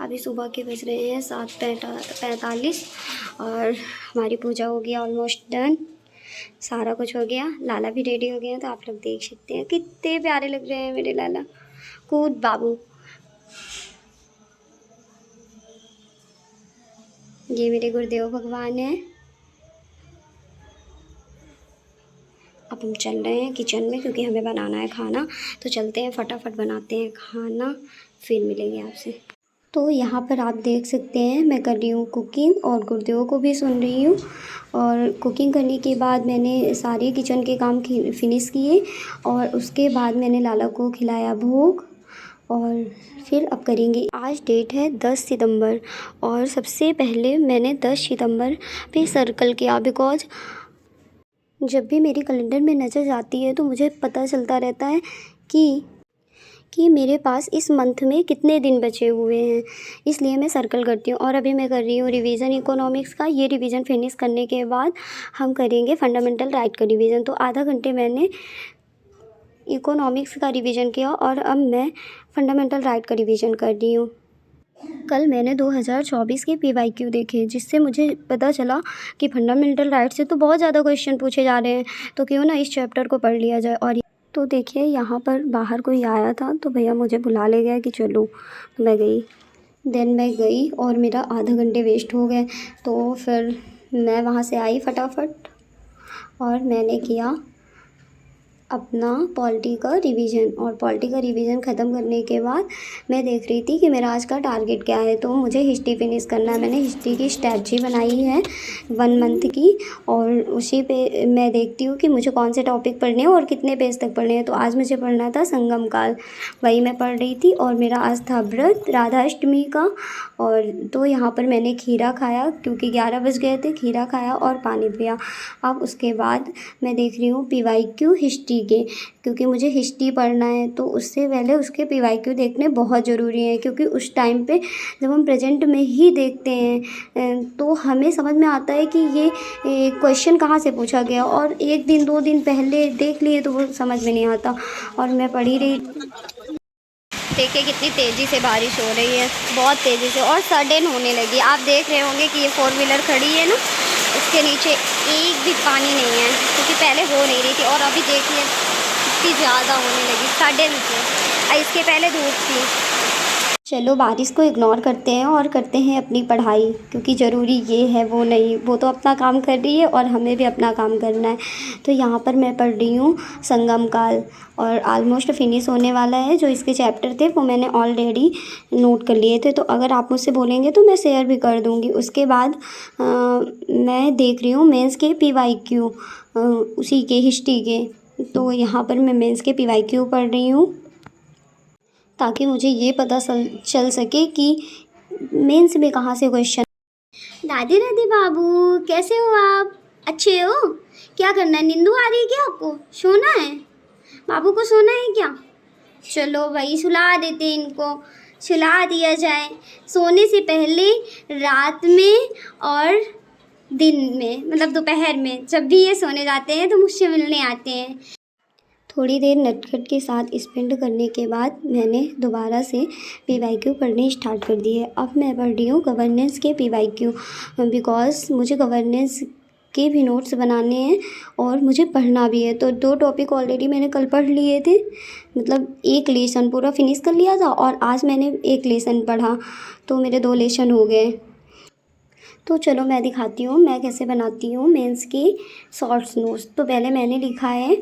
अभी सुबह के बज रहे हैं 7:45 और हमारी पूजा हो गया ऑलमोस्ट डन। सारा कुछ हो गया, लाला भी रेडी हो गए हैं। तो आप लोग देख सकते हैं कितने प्यारे लग रहे हैं मेरे लाला। कूद बाबू। ये मेरे गुरुदेव भगवान हैं। अब हम चल रहे हैं किचन में क्योंकि हमें बनाना है खाना। तो चलते हैं, फटाफट बनाते हैं खाना, फिर मिलेंगे आपसे। तो यहाँ पर आप देख सकते हैं मैं कर रही हूँ कुकिंग और गुरुदेव को भी सुन रही हूँ। और कुकिंग करने के बाद मैंने सारे किचन के काम फिनिश किए और उसके बाद मैंने लाला को खिलाया भोग। और फिर अब करेंगे। आज डेट है 10 सितंबर और सबसे पहले मैंने 10 सितंबर पे सर्कल किया, बिकॉज जब भी मेरी कैलेंडर में नज़र जाती है तो मुझे पता चलता रहता है कि मेरे पास इस मंथ में कितने दिन बचे हुए हैं, इसलिए मैं सर्कल करती हूँ। और अभी मैं कर रही हूँ रिवीजन इकोनॉमिक्स का। ये रिवीजन फिनिश करने के बाद हम करेंगे फंडामेंटल राइट का रिवीजन। तो आधा घंटे मैंने इकोनॉमिक्स का रिवीजन किया और अब मैं फंडामेंटल राइट का रिवीजन कर रही हूँ। कल मैंने 2024 के PYQ देखे, जिससे मुझे पता चला कि फंडामेंटल राइट से तो बहुत ज़्यादा क्वेश्चन पूछे जा रहे हैं, तो क्यों ना इस चैप्टर को पढ़ लिया जाए। और तो देखिए यहाँ पर बाहर कोई आया था तो भैया मुझे बुला ले गया कि चलो, तो मैं गई और मेरा आधा घंटे वेस्ट हो गए। तो फिर मैं वहाँ से आई फटाफट और मैंने किया अपना पॉलिटी का रिवीजन। और पॉलिटी का रिवीजन ख़त्म करने के बाद मैं देख रही थी कि मेरा आज का टारगेट क्या है। तो मुझे हिस्ट्री फिनिश करना है। मैंने हिस्ट्री की स्ट्रैटेजी बनाई है 1 मंथ की, और उसी पे मैं देखती हूँ कि मुझे कौन से टॉपिक पढ़ने हैं और कितने पेज तक पढ़ने हैं। तो आज मुझे पढ़ना था संगम काल, वही मैं पढ़ रही थी। और मेरा आज था व्रत राधाष्टमी का। और तो यहाँ पर मैंने खीरा खाया क्योंकि 11 बज गए थे, खीरा खाया और पानी पिया। अब उसके बाद मैं देख रही हूँ PYQ हिस्ट्री के, क्योंकि मुझे हिस्ट्री पढ़ना है। तो उससे पहले उसके PYQ देखने बहुत ज़रूरी है, क्योंकि उस टाइम पे जब हम प्रेजेंट में ही देखते हैं तो हमें समझ में आता है कि ये क्वेश्चन कहाँ से पूछा गया। और 1 दिन 2 दिन पहले देख लिए तो वो समझ में नहीं आता। और मैं पढ़ ही रही। देखिए कितनी तेज़ी से बारिश हो रही है, बहुत तेज़ी से, और सडन होने लगी। आप देख रहे होंगे कि ये 4 व्हीलर खड़ी है ना, उसके नीचे एक भी पानी नहीं है, क्योंकि पहले हो नहीं रही थी। और अभी देखिए कितनी ज़्यादा होने लगी सडन से। इसके पहले धूप थी। चलो बारिश को इग्नोर करते हैं और करते हैं अपनी पढ़ाई, क्योंकि ज़रूरी ये है वो नहीं। वो तो अपना काम कर रही है और हमें भी अपना काम करना है। तो यहाँ पर मैं पढ़ रही हूँ संगम काल, और ऑलमोस्ट फिनिश होने वाला है। जो इसके चैप्टर थे वो मैंने ऑलरेडी नोट कर लिए थे, तो अगर आप मुझसे बोलेंगे तो मैं शेयर भी कर दूँगी। उसके बाद मैं देख रही हूँ मेंस के PYQ, उसी के हिस्ट्री के। तो यहाँ पर मैं मेंस के PYQ पढ़ रही हूँ, ताकि मुझे ये पता चल सके कि मेंस में कहाँ से क्वेश्चन। दादी दादी बाबू कैसे हो आप? अच्छे हो? क्या करना है? नींदू आ रही है क्या आपको? सोना है? बाबू को सोना है क्या? चलो भाई सुला देते हैं इनको, सुला दिया जाए। सोने से पहले रात में और दिन में, मतलब दोपहर में, जब भी ये सोने जाते हैं तो मुझसे मिलने आते हैं। थोड़ी देर नटखट के साथ स्पेंड करने के बाद मैंने दोबारा से PYQ पढ़ने स्टार्ट कर दिए। अब मैं पढ़ रही हूँ गवर्नेंस के PYQ, बिकॉज मुझे गवर्नेंस के भी नोट्स बनाने हैं और मुझे पढ़ना भी है। तो 2 टॉपिक ऑलरेडी मैंने कल पढ़ लिए थे, मतलब 1 लेसन पूरा फिनिश कर लिया था, और आज मैंने 1 लेसन पढ़ा, तो मेरे 2 लेसन हो गए। तो चलो मैं दिखाती हूँ मैं कैसे बनाती हूँ मेंस की शॉर्ट्स नोट्स। तो पहले मैंने लिखा है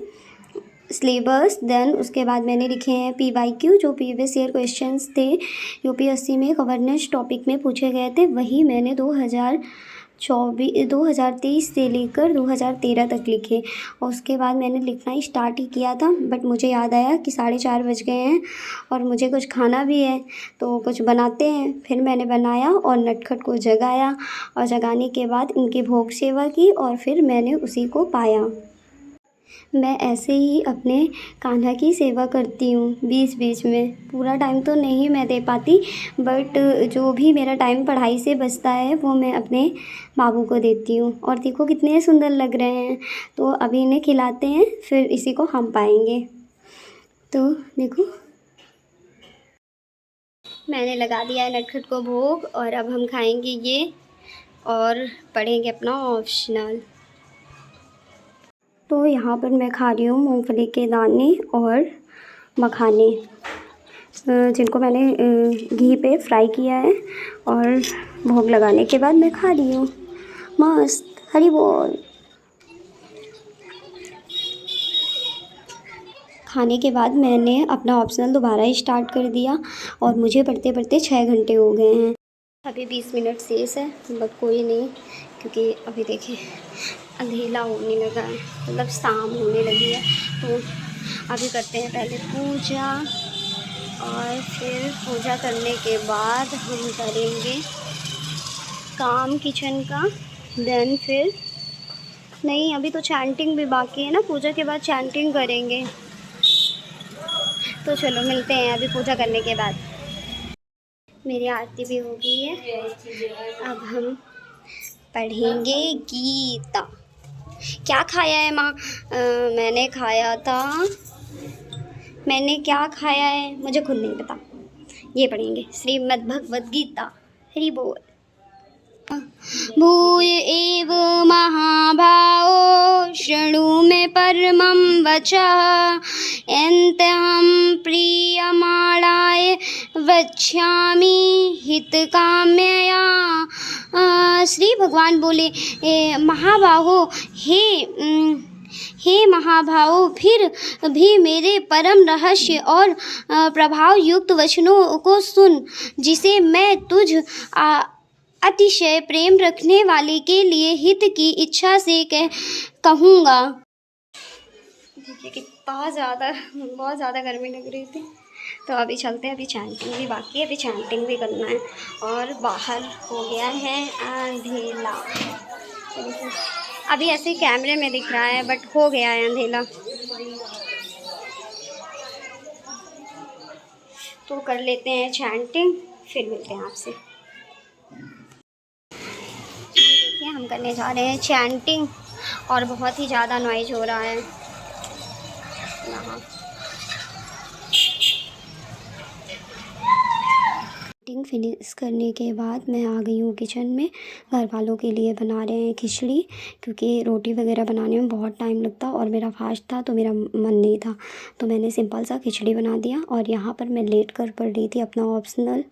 सिलेबस, देन उसके बाद मैंने लिखे हैं PYQ, जो प्रीवियस ईयर क्वेश्चंस थे UPSC में गवर्नेंस टॉपिक में पूछे गए थे। वही मैंने 2023 से लेकर 2013 तक लिखे। और उसके बाद मैंने लिखना स्टार्ट ही किया था, बट मुझे याद आया कि 4:30 बज गए हैं और मुझे कुछ खाना भी है, तो कुछ बनाते हैं। फिर मैंने बनाया और नटखट को जगाया, और जगाने के बाद इनकी भोग सेवा की, और फिर मैंने उसी को पाया। मैं ऐसे ही अपने कान्हा की सेवा करती हूँ बीच बीच में। पूरा टाइम तो नहीं मैं दे पाती, बट जो भी मेरा टाइम पढ़ाई से बचता है वो मैं अपने बाबू को देती हूँ। और देखो कितने सुंदर लग रहे हैं। तो अभी इन्हें खिलाते हैं, फिर इसी को हम पाएंगे। तो देखो मैंने लगा दिया है नटखट को भोग और अब हम खाएंगे ये और पढ़ेंगे अपना ऑप्शनल। तो यहाँ पर मैं खा रही हूँ मूंगफली के दाने और मखाने, जिनको मैंने घी पे फ्राई किया है और भोग लगाने के बाद मैं खा रही हूँ। मस्त, हरी बोल। खाने के बाद मैंने अपना ऑप्शनल दोबारा स्टार्ट कर दिया और मुझे पढ़ते पढ़ते 6 घंटे हो गए हैं। अभी 20 मिनट शेष है, बट कोई नहीं, क्योंकि अभी देखिए अंधेला होने लगा है, मतलब शाम होने लगी है। तो अभी करते हैं पहले पूजा और फिर पूजा करने के बाद हम करेंगे काम किचन का। देन फिर नहीं, अभी तो चैंटिंग भी बाकी है ना, पूजा के बाद चैंटिंग करेंगे। तो चलो मिलते हैं अभी पूजा करने के बाद। मेरी आरती भी हो गई है, अब हम पढ़ेंगे गीता। क्या खाया है माँ? मैंने क्या खाया है मुझे खुद नहीं पता। ये पढ़ेंगे श्रीमद् भगवद गीता। हरि बोल। भूय एव महाभावो शृणु मे परमं वचः यन्त्यहं प्रीयमाणाय वक्ष्यामि हितकाम्यया। श्री भगवान बोले, महाबाहो, हे महाभावों, फिर भी मेरे परम रहस्य और प्रभाव युक्त वचनों को सुन, जिसे मैं तुझ अतिशय प्रेम रखने वाले के लिए हित की इच्छा से कहूँगा। देखिए कि बहुत ज़्यादा गर्मी लग रही थी। तो अभी चलते हैं, अभी चैंटिंग भी बाकी है, अभी चैंटिंग भी करना है। और बाहर हो गया है अंधेला। अभी ऐसे कैमरे में दिख रहा है, बट हो गया है अंधेला। तो कर लेते हैं चैंटिंग, फिर मिलते हैं आपसे। देखिए हम करने जा रहे हैं चैंटिंग और बहुत ही ज़्यादा नॉइज हो रहा है यहाँ। चैंटिंग फिनिश करने के बाद मैं आ गई हूँ किचन में। घर वालों के लिए बना रहे हैं खिचड़ी, क्योंकि रोटी वगैरह बनाने में बहुत टाइम लगता और मेरा फास्ट था, तो मेरा मन नहीं था, तो मैंने सिंपल सा खिचड़ी बना दिया। और यहाँ पर मैं लेट कर पढ़ रही थी अपना ऑप्शनल,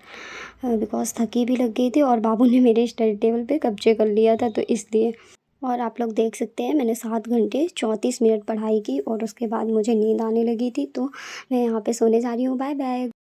बिकॉज थकी भी लग गई थी और बाबू ने मेरे स्टडी टेबल पे कब्जे कर लिया था, तो इसलिए। और आप लोग देख सकते हैं मैंने 7 घंटे 34 मिनट पढ़ाई की और उसके बाद मुझे नींद आने लगी थी, तो मैं यहाँ पे सोने जा रही हूँ। Bye bye.